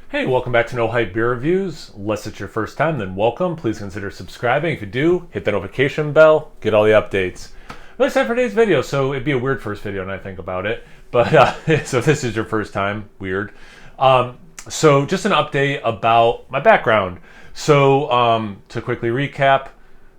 Hey, welcome back to No Hype Beer Reviews. Unless it's your first time, then welcome. Please consider subscribing. If you do, hit the notification bell, get all the updates. Really excited for today's video, so it'd be a weird first video when I think about it. But so if this is your first time, weird. So just an update about my background. So to quickly recap,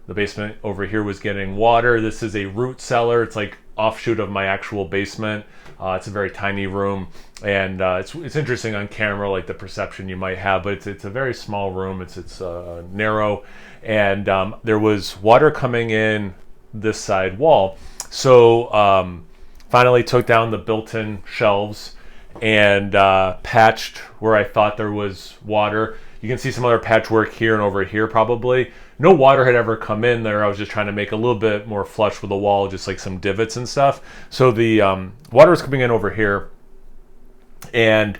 the basement over here was getting water. This is a root cellar. It's like offshoot of my actual basement. It's a very tiny room, and it's interesting on camera, like the perception you might have, but it's a very small room. It's narrow, and there was water coming in this side wall. So finally took down the built-in shelves and patched where I thought there was water. You can see some other patchwork here and over here probably. No water had ever come in there. I was just trying to make a little bit more flush with the wall, just like some divots and stuff. So the water was coming in over here, and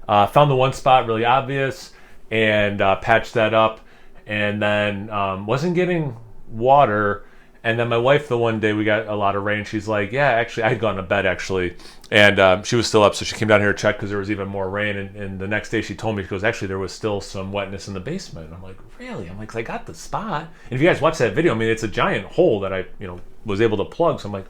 found the one spot really obvious and patched that up, and then wasn't getting water. And then my wife, the one day we got a lot of rain, she's like, yeah, actually, I had gone to bed actually, and she was still up, so she came down here to check because there was even more rain. And the next day she told me, she goes, actually, there was still some wetness in the basement. And I'm like, really? I'm like, 'cause I got the spot. And if you guys watch that video, I mean, it's a giant hole that I, was able to plug. So I'm like,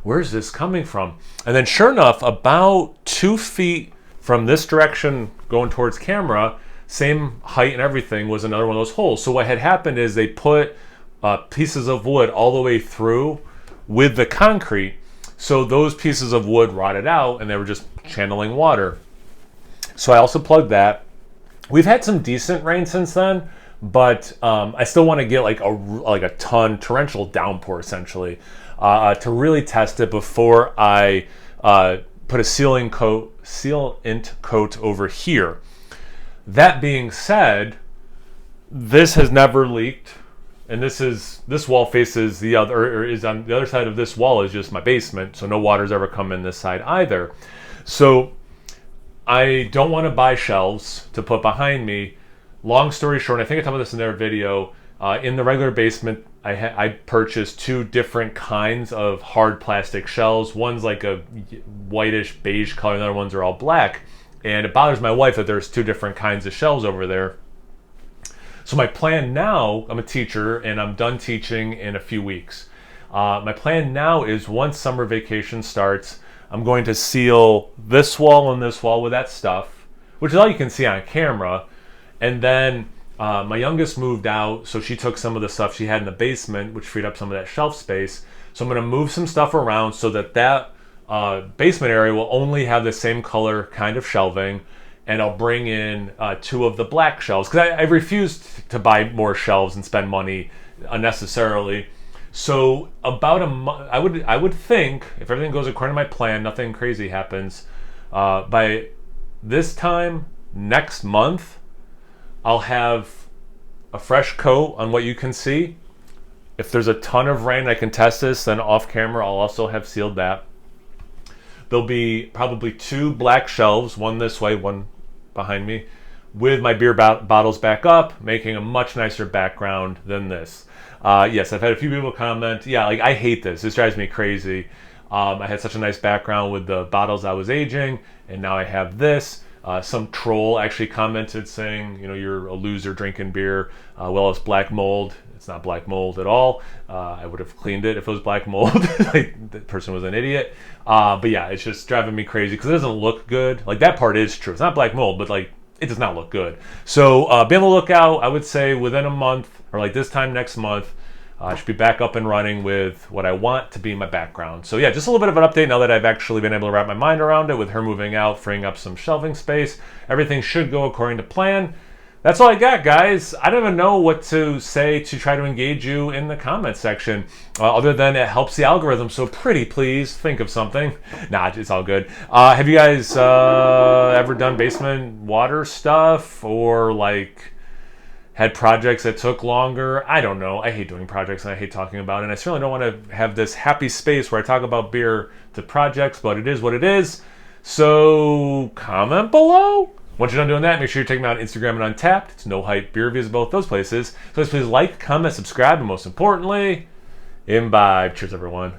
where's this coming from? And then sure enough, about 2 feet from this direction going towards camera, same height and everything, was another one of those holes. So what had happened is they put pieces of wood all the way through with the concrete, so those pieces of wood rotted out and they were just channeling water. So I also plugged that. We've had some decent rain since then, but I still want to get like a ton torrential downpour essentially to really test it before I put a sealant coat over here. That being said, this has never leaked. And this wall faces the other, or is on the other side of this wall is just my basement, so no water's ever come in this side either. So I don't want to buy shelves to put behind me. Long story short, I think I talked about this in their video. In the regular basement, I purchased 2 different kinds of hard plastic shelves. One's like a whitish beige color, and the other ones are all black. And it bothers my wife that there's 2 different kinds of shelves over there. So my plan now, I'm a teacher and I'm done teaching in a few weeks. My plan now is once summer vacation starts, I'm going to seal this wall and this wall with that stuff, which is all you can see on camera. And then my youngest moved out, so she took some of the stuff she had in the basement, which freed up some of that shelf space. So I'm going to move some stuff around so that basement area will only have the same color kind of shelving. And I'll bring in 2 of the black shelves because I refused to buy more shelves and spend money unnecessarily. So about a month, I would think if everything goes according to my plan, nothing crazy happens, by this time next month, I'll have a fresh coat on what you can see. If there's a ton of rain, I can test this. Then off camera, I'll also have sealed that. There'll be probably 2 black shelves, one this way, one behind me, with my beer bottles back up, making a much nicer background than this. Yes, I've had a few people comment, yeah, like I hate this. This drives me crazy. I had such a nice background with the bottles I was aging, and now I have this. Some troll actually commented saying, you're a loser drinking beer. Well, it's black mold. It's not black mold at all. I would have cleaned it if it was black mold. Like, the person was an idiot. But yeah, it's just driving me crazy because it doesn't look good. Like, that part is true. It's not black mold, but like, it does not look good. So be on the lookout. I would say within a month, or like this time next month, I should be back up and running with what I want to be my background. So yeah, just a little bit of an update now that I've actually been able to wrap my mind around it with her moving out, freeing up some shelving space. Everything should go according to plan. That's all I got, guys. I don't even know what to say to try to engage you in the comment section, other than it helps the algorithm, so pretty please think of something. Nah, it's all good. Have you guys ever done basement water stuff, or like had projects that took longer? I don't know. I hate doing projects and I hate talking about it, and I certainly don't want to have this happy space where I talk about beer to projects, but it is what it is. So comment below. Once you're done doing that, make sure you check me out on Instagram and Untapped. It's No Hype Beer Reviews, both those places. So please like, comment, subscribe, and most importantly, imbibe. Cheers, everyone.